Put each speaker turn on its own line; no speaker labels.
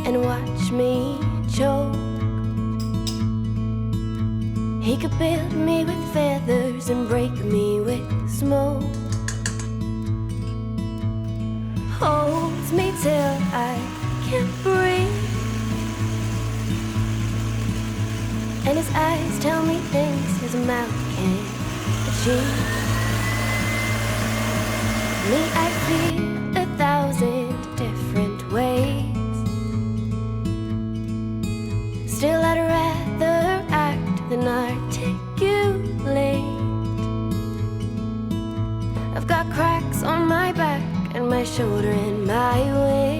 and watch me choke. He could build me with feathers and break me with smoke. Holds me till I can't breathe, and his eyes tell me things his mouth can't achieve. Me, I feel 1,000 different ways. Still, I'd rather act than articulate. I've got cracks on my back and my shoulder and my waist.